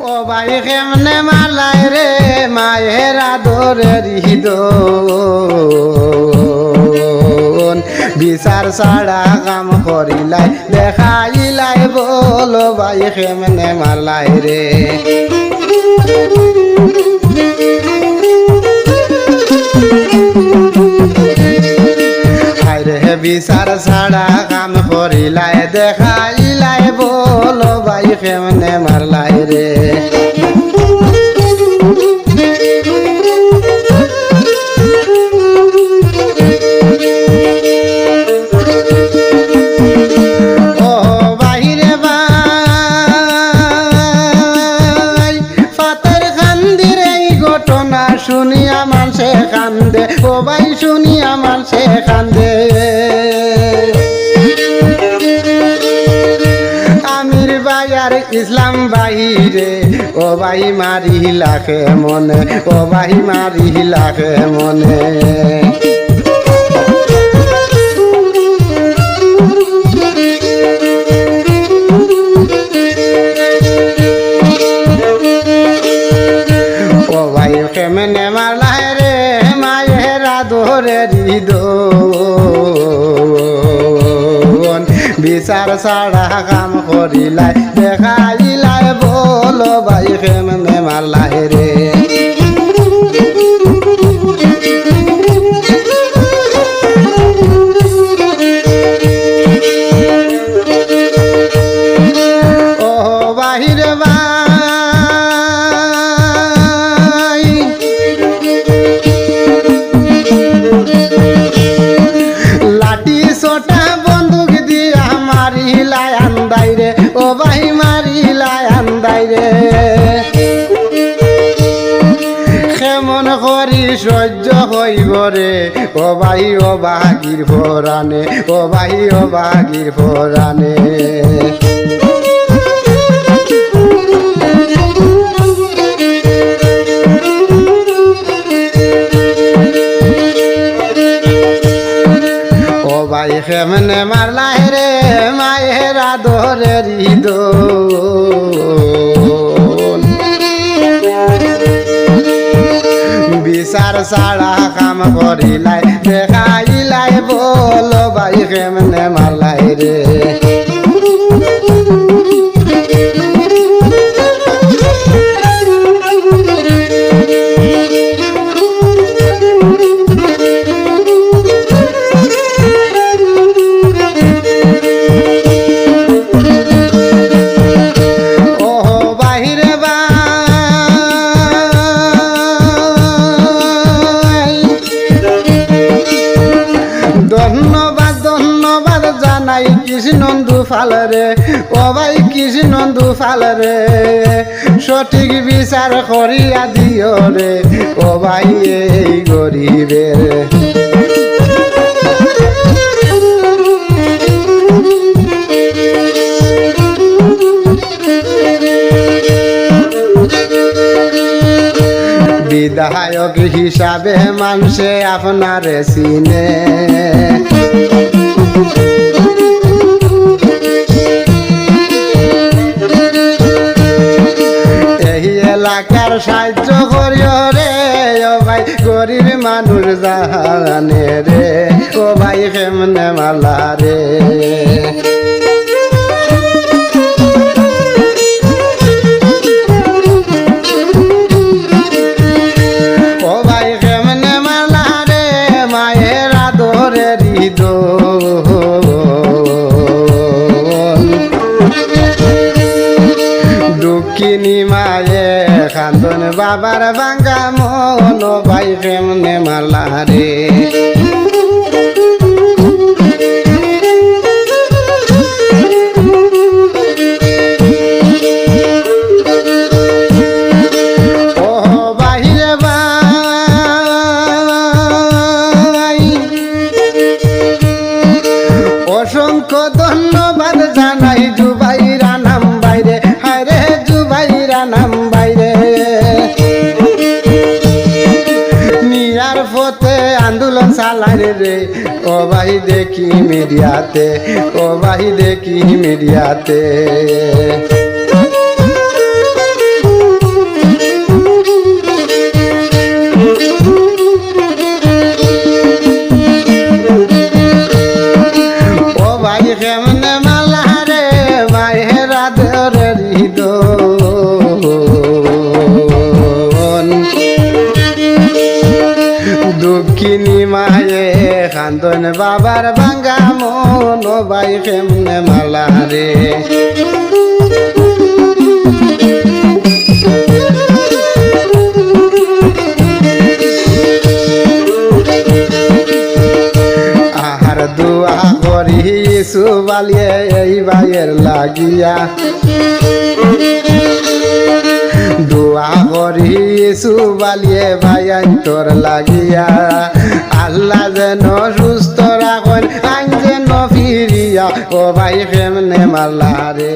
ও ভাই কেমনে মালাই রে মায়ের আদরের হিদন বিচার ছাড়া কাম করিলাই দেখাইলাই বলো ভাই কেমনে মালাই রে হায়রে বিচার ছাড়া কাম করিলাই দেখাইলাই বলো ভাই কেমনে মারলাই রে ও বাহিরে ভাই ফাতের কান্দির এই ঘটনা শুনিয়া মানুষে কান্দে ও ভাই শুনিয়া মানুষে কান্দে আমির ভাই আর ইসলাম ভাইরে ও ভাই মারি লাখে মনে ও ভাই মারি লাখে মনে ও ভাই কেমনে মারলাই রে মায়ের আদরের হিদন বিচার ছাড়া কাম করিলাই দেখাইলাই বলো ভাই কেমনে মারলাই রে ও বাহিরে ভাই লাঠি ছোটা বন্দুক দিয়া মারিলাই আন্দাই রে ও ভাই মারিলাই আন্দাই রে কেমন করি সহ্য হইব রে ও ভাই ও বাগির ফোরানে ও ভাই ও বাগির ফোরানে ও ভাই কেমনে মারলাই রে মায়ের আদরের হিদন বিচার ছাড়া কাম করিলাই দেখাইলাই বলো ভাই কেমনে মারলাই রে ধন্যবাদ ধন্যবাদ জানাই কৃষ্ণন্দু ফাল রে ও ভাই কৃষ্ণন্দু ফাল রে সঠিক বিচার করিয়া দিও রে ও ভাই এই গরিবের বিধায়ক হিসাবে মানুষে আপনারে চিনে এই এলাকার সাহায্য করিও রে ও ভাই গরিব মানুষ জানে রে ও ভাই কেমনে মালা রে দুঃখিনী মায়ে কান্দন বাবার ভাঙ্গা মন ভাই কেমনে মারলা রে ও বাহিরে ভাই অসংখ্য ধন্যবাদ জানাই জুবাইরা নাম বাইরে হায়রে জুবাইরা নাম বাইরে নিয়ার পথে আন্দোলন চালাই রে ও ভাই দেখি মিডিয়াতে ও ভাই দেখি মিডিয়াতে বাবার ভাঙ্গা মন ও ভাই কেমনে মারলা রে আহার দোয়া করি সুবালিয়ে এই ভাইয়ের লাগিয়া দোয়া করি সুবালিয়ে ভাই তোর লাগিয়া আল্লাহ যেন সুস্থ রাখেন আইন যেন ফিরিয়া ও ভাই কেমনে মারলা রে